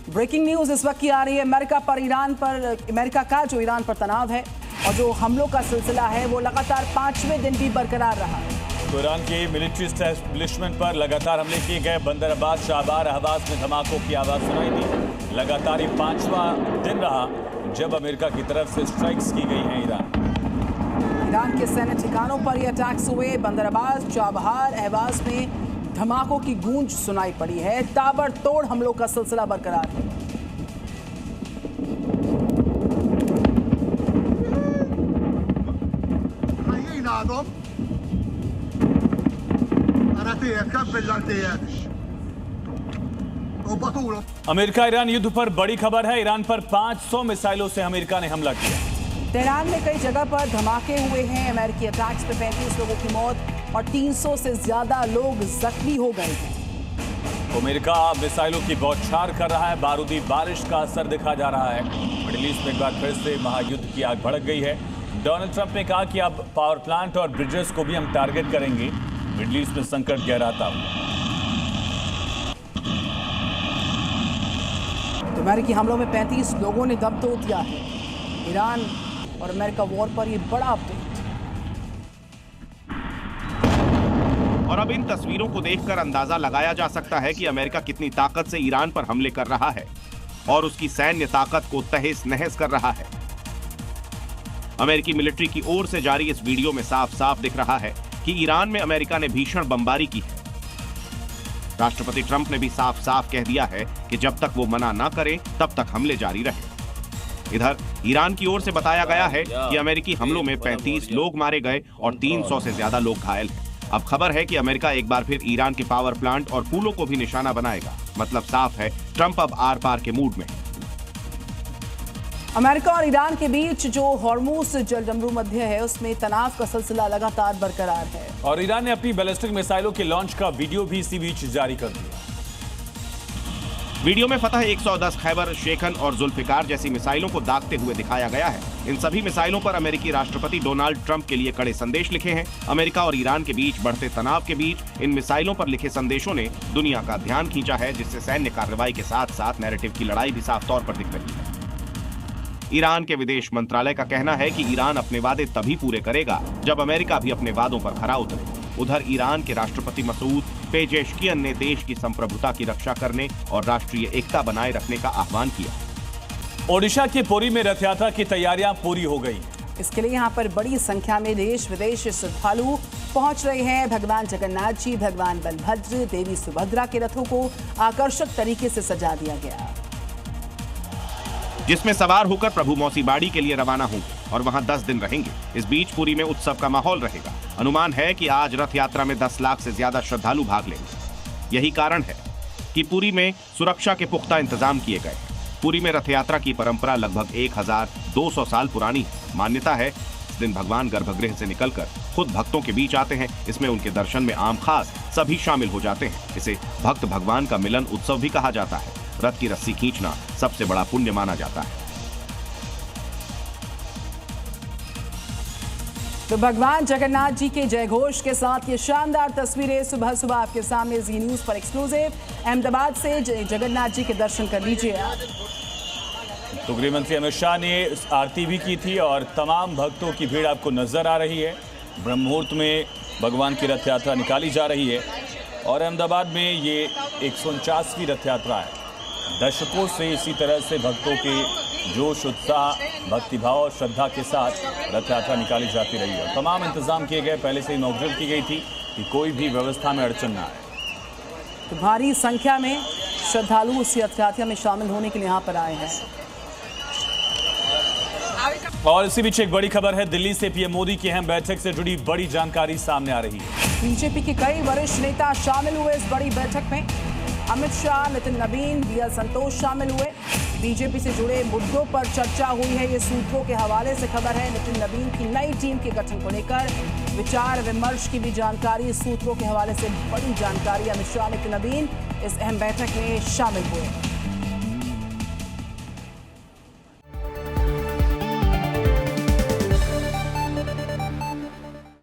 Breaking news इस वक्त की आ रही है। अमेरिका का जो ईरान पर तनाव है और जो हमलों का सिलसिला है वो लगातार 5वें दिन भी बरकरार रहा। तो ईरान की मिलिट्री एस्टेब्लिशमेंट पर लगातार हमले किए गए। बंदर अब्बास शाहबार अहवाज में धमाकों की आवाज सुनाई दी। लगातार ये 5वां दिन रहा जब अमेरिका की तरफ से स्ट्राइक्स की गई हैं। ईरान के सैन्य ठिकानों पर ये अटैक्स हुए। बंदर अब्बास चाबहार अहवाज में धमाकों की गूंज सुनाई पड़ी है। ताबड़तोड़ हमलों का सिलसिला बरकरार है। अमेरिका ईरान युद्ध पर बड़ी खबर है। ईरान पर 500 मिसाइलों से अमेरिका ने हमला किया। तेहरान में कई जगह पर धमाके हुए हैं। अमेरिकी अटैक्स में 35 लोगों की मौत और 300 से ज्यादा लोग जख्मी हो गए हैं। अमेरिका मिसाइलों की बौछार कर रहा है। बारूदी बारिश का असर दिखा जा रहा है। मिडिल ईस्ट में एक बार फिर से महायुद्ध की आग भड़क गई है। डोनाल्ड ट्रंप ने कहा कि अब पावर प्लांट और ब्रिजेस को भी हम टारगेट करेंगे। मिडिल ईस्ट में संकट गहराता हुआ। तो अमेरिकी हमलों में 35 लोगों ने दम तोड़ दिया है। ईरान और अमेरिका वॉर पर यह बड़ा अपडेट। और अब इन तस्वीरों को देखकर अंदाजा लगाया जा सकता है कि अमेरिका कितनी ताकत से ईरान पर हमले कर रहा है और उसकी सैन्य ताकत को तहस नहस कर रहा है। अमेरिकी मिलिट्री की ओर से जारी इस वीडियो में साफ साफ दिख रहा है कि ईरान में अमेरिका ने भीषण बमबारी की है। राष्ट्रपति ट्रंप ने भी साफ साफ कह दिया है कि जब तक वो मना ना करें तब तक हमले जारी रहे। इधर ईरान की ओर से बताया गया है कि अमेरिकी हमलों में 35 लोग मारे गए और 300 से ज्यादा लोग घायल हैं। अब खबर है कि अमेरिका एक बार फिर ईरान के पावर प्लांट और पुलों को भी निशाना बनाएगा। मतलब साफ है, ट्रंप अब आर पार के मूड में है। अमेरिका और ईरान के बीच जो हॉर्मुज़ जलजमरू मध्य है उसमें तनाव का सिलसिला लगातार बरकरार है। और ईरान ने अपनी बैलिस्टिक मिसाइलों के लॉन्च का वीडियो भी इसी बीच जारी कर दिया। वीडियो में फतह 110 खैबर, शेखन और जुल्फिकार जैसी मिसाइलों को दागते हुए दिखाया गया है। इन सभी मिसाइलों पर अमेरिकी राष्ट्रपति डोनाल्ड ट्रंप के लिए कड़े संदेश लिखे हैं। अमेरिका और ईरान के बीच बढ़ते तनाव के बीच इन मिसाइलों पर लिखे संदेशों ने दुनिया का ध्यान खींचा है, जिससे सैन्य कार्रवाई के साथ साथ नैरेटिव की लड़ाई भी साफ तौर पर दिख रही है। ईरान के विदेश मंत्रालय का कहना है कि ईरान अपने वादे तभी पूरे करेगा जब अमेरिका भी अपने वादों पर खरा उतरे। उधर ईरान के राष्ट्रपति मसूद पेजेशकियन ने देश की संप्रभुता की रक्षा करने और राष्ट्रीय एकता बनाए रखने का आह्वान किया। ओडिशा के पुरी में रथ यात्रा की तैयारियां पूरी हो गई। इसके लिए यहां पर बड़ी संख्या में देश विदेश से श्रद्धालु पहुंच रहे हैं। भगवान जगन्नाथ जी, भगवान बलभद्र, देवी सुभद्रा के रथों को आकर्षक तरीके से सजा दिया गया, जिसमें सवार होकर प्रभु मौसीबाड़ी के लिए रवाना होंगे और वहां 10 दिन रहेंगे। इस बीच पुरी में उत्सव का माहौल रहेगा। अनुमान है कि आज रथ यात्रा में 10 लाख से ज्यादा श्रद्धालु भाग लेंगे। यही कारण है कि पुरी में सुरक्षा के पुख्ता इंतजाम किए गए। पुरी में रथ यात्रा की परंपरा लगभग 1200 साल पुरानी है। मान्यता है इस दिन भगवान गर्भगृह से निकलकर खुद भक्तों के बीच आते हैं। इसमें उनके दर्शन में आम खास सभी शामिल हो जाते हैं। इसे भक्त भगवान का मिलन उत्सव भी कहा जाता है। रथ की रस्सी खींचना सबसे बड़ा पुण्य माना जाता है। तो भगवान जगन्नाथ जी के जयघोष के साथ ये शानदार तस्वीरें सुबह सुबह आपके सामने जी न्यूज पर एक्सक्लूसिव। अहमदाबाद से जगन्नाथ जी के दर्शन कर लीजिए। तो गृह मंत्री अमित शाह ने आरती भी की थी और तमाम भक्तों की भीड़ आपको नजर आ रही है। ब्रह्म मुहूर्त में भगवान की रथ यात्रा निकाली जा रही है और अहमदाबाद में ये 149वीं रथ यात्रा है। दशकों से इसी तरह से भक्तों के जोश, उत्साह, भक्तिभाव और श्रद्धा के साथ रथ यात्रा निकाली जाती रही है। तमाम इंतजाम किए गए, पहले से ही नोटिस की गई थी कि कोई भी व्यवस्था में अड़चन ना आए। तो भारी संख्या में श्रद्धालु इस रथ यात्रा में शामिल होने के लिए यहाँ पर आए हैं। और इसी बीच एक बड़ी खबर है। दिल्ली से पीएम मोदी की अहम बैठक से जुड़ी बड़ी जानकारी सामने आ रही है। बीजेपी के कई वरिष्ठ नेता शामिल हुए इस बड़ी बैठक में। अमित शाह, नितिन नवीन, बीएल संतोष शामिल हुए। बीजेपी से जुड़े मुद्दों पर चर्चा हुई है। ये सूत्रों के हवाले से खबर है। नितिन नवीन की नई टीम के गठन को लेकर विचार विमर्श की भी जानकारी। सूत्रों के हवाले से बड़ी जानकारी। अमित शाह, नितिन नवीन इस अहम बैठक में शामिल हुए।